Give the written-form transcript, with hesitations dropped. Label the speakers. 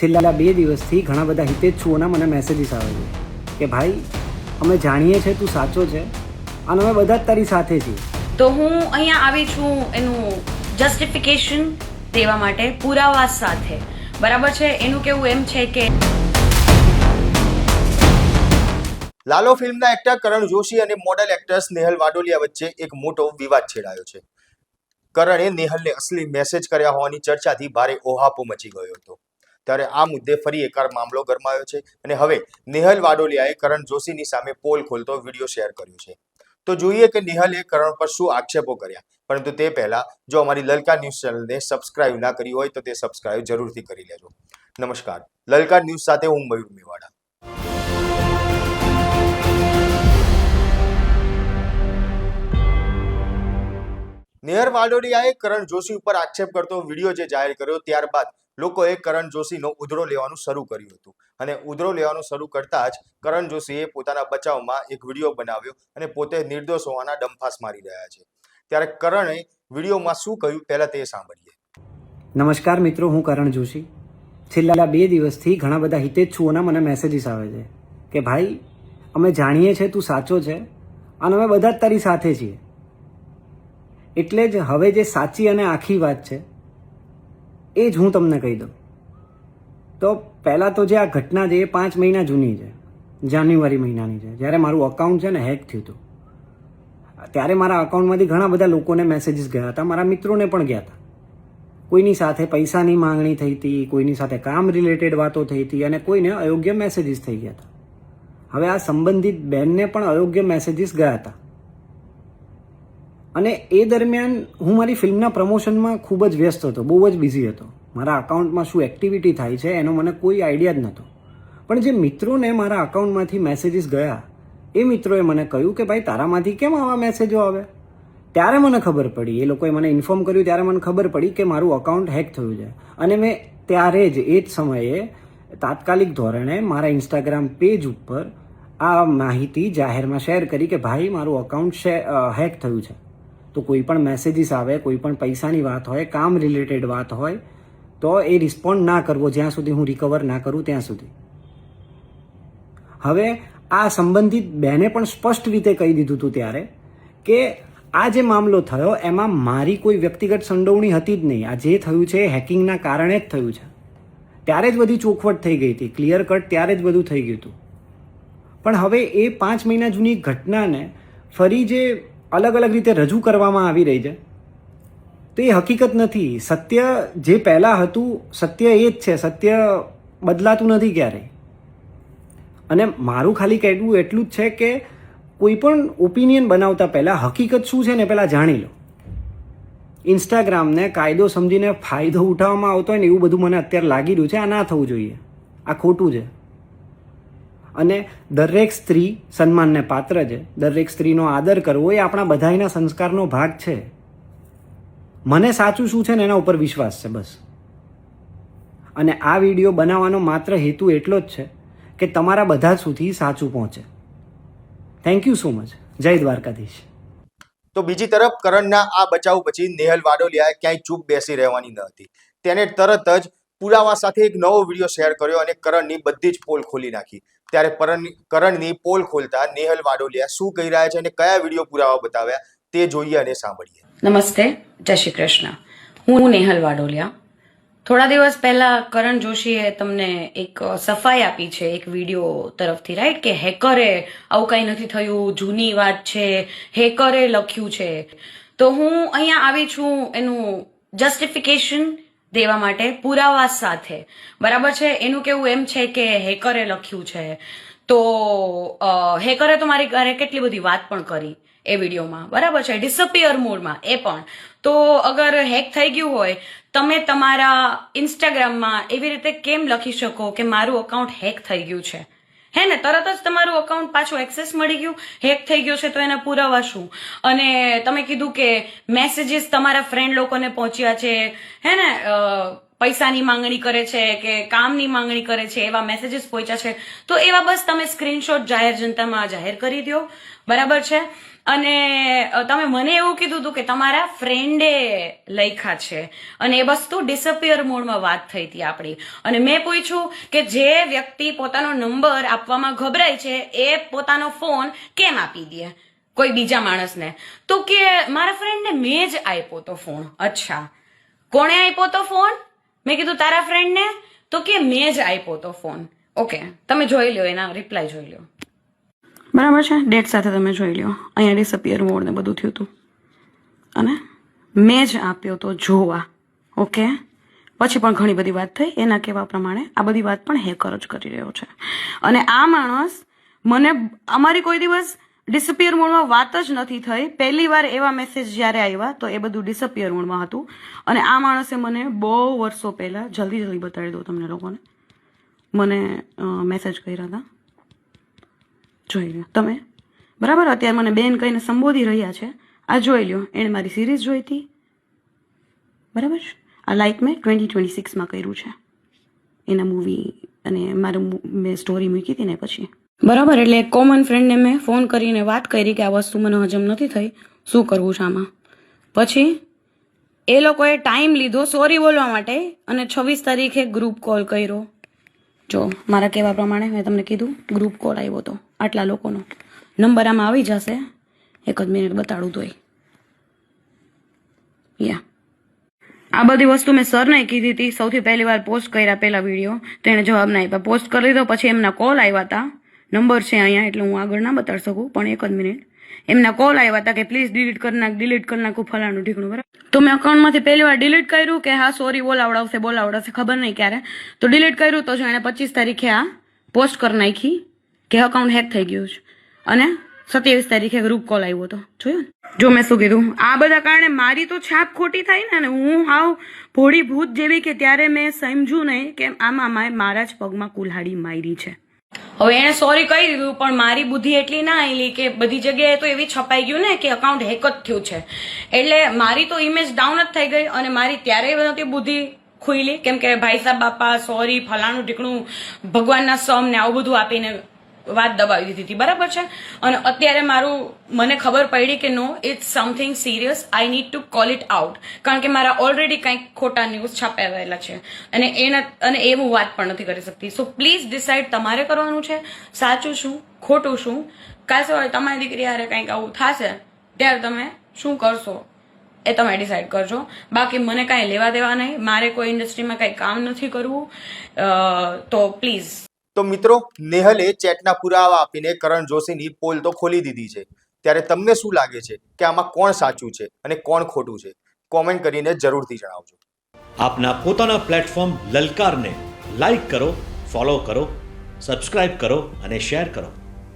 Speaker 1: છેલ્લા 2 દિવસથી ઘણા બધા હિતેચ્છુઓના મને મેસેજીસ આવે છે કે ભાઈ અમે જાણીએ છીએ તું સાચો છે અને અમે બધા જ તારી સાથે છીએ.
Speaker 2: તો હું અહીંયા આવી છું એનું જસ્ટિફિકેશન દેવા માટે પુરાવા સાથે. બરાબર છે. એનું કેવું એમ છે કે
Speaker 3: લાલો ફિલ્મના એક્ટર કરણ જોશી અને મોડેલ એક્ટ્રેસ નેહલ વાડોલિયા વચ્ચે એક મોટો વિવાદ છેડાયો છે. કરણે નેહલને અસલી મેસેજ કર્યા હોવાની ચર્ચાથી ભારે ઓહાપો મચી ગયો હતો. ત્યારે આ મુદ્દે ફરી એકવાર મામલો ગરમાયો છે અને હવે નેહલ વાડોલિયાએ કરણ જોશીની સામે પોલ ખોલતો વિડીયો શેર કર્યો છે. તો જોઈએ કે નેહલે કરણ પર શું આક્ષેપો કર્યા. પરંતુ તે પહેલા જો અમારી લલકાર ન્યૂઝ ચેનલને સબસ્ક્રાઇબ ના કરી હોય તો તે સબસ્ક્રાઇબ જરૂરથી કરી લેજો. નમસ્કાર, લલકાર ન્યૂઝ સાથે હું મયુર મેવાડા. નેહલ વાડોલિયાએ કરણ જોશી ઉપર આક્ષેપ કરતો વિડીયો જે જાહેર કર્યો ત્યારબાદ લોકોએ કરણ જોશીનો ઉધડો લેવાનું શરૂ કર્યું હતું અને ઉધડો લેવાનું શરૂ કરતા જ કરણ જોશીએ પોતાના બચાવમાં એક વિડીયો બનાવ્યો અને પોતે નિર્દોષ હોવાના ડંફાસ મારી રહ્યા છે. ત્યારે કરણે વિડીયોમાં શું કહ્યું પહેલા તે સાંભળીએ.
Speaker 1: નમસ્કાર મિત્રો, હું કરણ જોશી. છેલ્લા 2 દિવસથી ઘણા બધા હિતેચ્છુઓના મને મેસેજીસ આવે છે કે ભાઈ અમે જાણીએ છીએ તું સાચો છે અને અમે બધા જ તારી સાથે છીએ. એટલે જ હવે જે સાચી અને આખી વાત છે એ જ હું તમને કહી દઉં. તો પહેલાં તો જે આ ઘટના છે એ 5 મહિના જૂની છે, જાન્યુઆરી મહિનાની છે, જ્યારે મારું અકાઉન્ટ છે ને હેક થયું હતું. ત્યારે મારા અકાઉન્ટમાંથી ઘણા બધા લોકોને મેસેજીસ ગયા હતા, મારા મિત્રોને પણ ગયા હતા. કોઈની સાથે પૈસાની માંગણી થઈ હતી, કોઈની સાથે કામ રિલેટેડ વાતો થઈ હતી અને કોઈને અયોગ્ય મેસેજીસ થઈ ગયા હતા. હવે આ સંબંધિત બેનને પણ અયોગ્ય મેસેજીસ ગયા હતા અને એ દરમિયાન હું મારી ફિલ્મના પ્રમોશનમાં ખૂબ જ વ્યસ્ત હતો, બહુ જ બિઝી હતો. મારા અકાઉન્ટમાં શું એક્ટિવિટી થાય છે એનો મને કોઈ આઈડિયા જ નહોતો. પણ જે મિત્રોને મારા અકાઉન્ટમાંથી મેસેજીસ ગયા એ મિત્રોએ મને કહ્યું કે ભાઈ તારામાંથી કેમ આવા મેસેજો આવે. ત્યારે મને ખબર પડી, એ લોકોએ મને ઇન્ફોર્મ કર્યું ત્યારે મને ખબર પડી કે મારું અકાઉન્ટ હેક થયું છે. અને મેં ત્યારે જ એ જ સમયે તાત્કાલિક ધોરણે મારા ઇન્સ્ટાગ્રામ પેજ ઉપર આ માહિતી જાહેરમાં શેર કરી કે ભાઈ મારું અકાઉન્ટ હેક થયું છે. તો કોઈ પણ મેસેજીસ આવે, કોઈ પણ પૈસાની વાત હોય, કામ રિલેટેડ વાત હોય તો એ રિસ્પોન્ડ ના કરવો જ્યાં સુધી હું રિકવર ના કરું ત્યાં સુધી. હવે આ સંબંધિત બેને પણ સ્પષ્ટ રીતે કહી દીધું હતું ત્યારે કે આ જે મામલો થયો એમાં મારી કોઈ વ્યક્તિગત સંડોવણી હતી જ નહીં. આ જે થયું છે એ હેકિંગના કારણે જ થયું છે. ત્યારે જ બધી ચોખવટ થઈ ગઈ હતી, ક્લિયર કટ ત્યારે જ બધું થઈ ગયું હતું. પણ હવે એ 5 મહિના જૂની ઘટનાને ફરી જે અલગ અલગ રીતે રજૂ કરવામાં આવી રહી છે તો એ હકીકત નથી. સત્ય જે પહેલાં હતું સત્ય એ જ છે, સત્ય બદલાતું નથી ક્યારેય. અને મારું ખાલી કહેવું એટલું જ છે કે કોઈ પણ ઓપિનિયન બનાવતા પહેલાં હકીકત શું છે ને પહેલાં જાણી લો. ઇન્સ્ટાગ્રામને કાયદો સમજીને ફાયદો ઉઠાવવામાં આવતો હોય ને એવું બધું મને અત્યારે લાગી રહ્યું છે. આ ના થવું જોઈએ, આ ખોટું છે. અને દરેક સ્ત્રી સન્માનને પાત્ર છે, દરેક સ્ત્રીનો આદર કરવો એ આપણા બધાના સંસ્કારનો ભાગ છે. મને સાચું શું છે ને એના ઉપર વિશ્વાસ છે બસ. અને આ વિડીયો બનાવવાનો માત્ર હેતુ એટલો જ છે કે તમારા બધા સુધી સાચું પહોંચે. Thank you so much. જય દ્વારકાધીશ.
Speaker 3: તો બીજી તરફ કરણના આ બચાવ પછી નેહલ વાડોલિયાએ ક્યાંય ચૂપ બેસી રહેવાની ન હતી. તેને તરત જ પુરાવા સાથે એક નવો વિડીયો શેર કર્યો અને કરણની બધી જ પોલ ખોલી નાખી. ત્યારે કરણની પોલ ખોલતા નેહલ વાડોલિયા શું કહી રહ્યા છે અને કયા વિડીયો પુરાવા બતાવ્યા તે જોઈએ અને સાંભળીએ.
Speaker 2: નમસ્તે, જય શ્રી કૃષ્ણ. હું નેહલ વાડોલિયા. થોડા દિવસ પહેલા કરણ જોશીએ તમને એક સફાઈ આપી છે એક વિડીયો તરફથી, રાઈટ, કે હેકરે આવું કંઈ નથી થયું, જૂની વાત છે, હેકરે લખ્યું છે. તો હું અહીંયા આવી છું એનું જસ્ટિફિકેશન દેવા માટે પુરાવા સાથે. બરાબર છે. એનું કેવું એમ છે કે હેકરે લખ્યું છે. તો હેકરે તો મારી ઘરે કેટલી બધી વાત પણ કરી એ વિડીયોમાં, બરાબર છે, ડિસઅપિયર મોડમાં એ પણ. તો અગર હેક થઈ ગયું હોય, તમે તમારા ઇન્સ્ટાગ્રામમાં એવી રીતે કેમ લખી શકો કે મારું અકાઉન્ટ હેક થઈ ગયું છે? હે ને, તરત જ તમારું અકાઉન્ટ પાછું એક્સેસ મળી ગયું, હેક થઈ ગયું છે, તો એના પુરાવા શું? અને તમે કીધું કે મેસેજીસ તમારા ફ્રેન્ડ લોકોને પહોંચ્યા છે, હે ને, પૈસાની માંગણી કરે છે કે કામની માંગણી કરે છે, એવા મેસેજીસ પહોંચ્યા છે. તો એવા બસ તમે સ્ક્રીનશોટ જાહેર જનતામાં જાહેર કરી દો, બરાબર છે. અને તમે મને એવું કીધું હતું કે તમારા ફ્રેન્ડે લખ્યા છે અને એ વસ્તુ ડિસઅપિયર મોડમાં વાત થઈ હતી આપણી. અને મેં પૂછ્યું કે જે વ્યક્તિ પોતાનો નંબર આપવામાં ગભરાય છે એ પોતાનો ફોન કેમ આપી દે કોઈ બીજા માણસને? તો કે મારા ફ્રેન્ડને મેં જ આપ્યો તો ફોન. અચ્છા, કોણે આપ્યો તો ફોન? મેં કીધું તારા ફ્રેન્ડને. તો કે મેં જ આપ્યો તો ફોન. ઓકે, તમે જોઈ લો, એના રિપ્લાય જોઈ લો. બરાબર છે, ડેટ સાથે તમે જોઈ લો. અહીંયા ડિસઅપિયર મોડ ને બધું થયું હતું અને મેં જ આપ્યો તો જોવા. ઓકે, પછી પણ ઘણી બધી વાત થઈ. એના કહેવા પ્રમાણે આ બધી વાત પણ હેકર જ કરી રહ્યો છે. અને આ માણસ મને અમારી કોઈ દિવસ ડિસઅપિયર મોડમાં વાત જ નથી થઈ. પહેલી વાર એવા મેસેજ જ્યારે આવ્યા તો એ બધું ડિસઅપિયર મોડમાં હતું. અને આ માણસે મને બહુ વર્ષો પહેલા, જલ્દી બતાવી દઉં તમને લોકોને, મને મેસેજ કર્યા હતા. જોઈ લો તમે, બરાબર. અત્યારે મને બેન કહીને સંબોધી રહ્યા છે. આ જોઈ લો, એણે મારી સિરીઝ જોઈ હતી, બરાબર. આ લાઈક મેં 2026માં કર્યું છે એના મૂવી, અને મારું મેં સ્ટોરી મૂકી હતી ને પછી, બરાબર. એટલે એક કોમન ફ્રેન્ડને મેં ફોન કરીને વાત કરી કે આ વસ્તુ મને હજમ નથી થઈ, શું કરવું છે આમાં. પછી એ લોકોએ ટાઈમ લીધો સોરી બોલવા માટે અને 26 તારીખે ગ્રુપ કોલ કર્યો. જો મારા કહેવા પ્રમાણે મેં તમને કીધું, ગ્રુપ કોલ આવ્યો હતો આટલા લોકોનો. નંબર આમાં આવી જશે, એક જ મિનિટ બતાડું તોય. યા આ બધી વસ્તુ મેં સરને કીધી હતી. સૌથી પહેલી વાર પોસ્ટ કર્યા પહેલા વિડીયો, તો એને જવાબ ના આપ્યા. પોસ્ટ કરી દીધો, પછી એમના કોલ આવ્યા હતા. નંબર છે અહીંયા, એટલે હું આગળ ના બતાડી શકું, પણ એક જ મિનિટ. એમના કોલ આવ્યા હતા કે પ્લીઝ ડિલીટ કરી નાખું ફલાણું ઢીકણું, બરાબર. તો મેં અકાઉન્ટમાંથી પહેલી વાર ડિલીટ કર્યું કે હા સોરી બોલાવડાવશે, ખબર નહીં ક્યારે. તો ડિલીટ કર્યું તો જો એણે 25 તારીખે આ પોસ્ટ કરી નાખી કે અકાઉન્ટ હેક થઈ ગયું છે. અને 27 તારીખે ગ્રુપ કોલ આવ્યો હતો. જોયું જો મેં શું કીધું? આ બધા કારણે મારી તો છાપ ખોટી થાય ને, અને હું હાવ ભોળી ભૂત જેવી કે ત્યારે મેં સમજ્યું નહીં કે આમાં મારા જ પગમાં કુલ્હાડી મારી છે. હવે એને સોરી કહી દીધું, પણ મારી બુદ્ધિ એટલી ના આવેલી કે બધી જગ્યાએ તો એવી છપાઈ ગયું ને કે અકાઉન્ટ હેક જ થયું છે. એટલે મારી તો ઇમેજ ડાઉન જ થઈ ગઈ. અને મારી ત્યારે નહોતી બુદ્ધિ ખુઈલી, કેમ કે ભાઈ સાહેબ બાપા સોરી ફલાણું ઢીકણું ભગવાનના સમ ને આવું બધું આપીને વાત દબાવી દીધી હતી, બરાબર છે. અને અત્યારે મને ખબર પડી કે no, it's something serious, I need to call it out. કારણ કે મારા ઓલરેડી કંઈક ખોટા ન્યૂઝ છાપાવેલા છે અને એ હું વાત પણ નથી કરી શકતી. સો પ્લીઝ ડિસાઇડ તમારે કરવાનું છે, સાચું શું ખોટું શું. કાલ સવારે તમારી દીકરી હારે કંઈક આવું થશે ત્યારે તમે શું કરશો એ તમે ડિસાઇડ કરજો. બાકી મને કાંઈ લેવા દેવા નહીં, મારે કોઈ ઇન્ડસ્ટ્રીમાં કંઈ કામ નથી કરવું. તો પ્લીઝ.
Speaker 3: તો મિત્રો, નેહલે ચેટના પુરાવા આપીને કરણ જોશીની પોલ તો ખોલી દીધી છે. ત્યારે તમને શું લાગે છે કે આમાં કોણ સાચું છે અને કોણ ખોટું છે? કોમેન્ટ કરીને જરૂરથી જણાવજો.
Speaker 4: આપના પોતાના પ્લેટફોર્મ લલકારને લાઈક કરો, ફોલો કરો, સબસ્ક્રાઇબ કરો અને શેર કરો.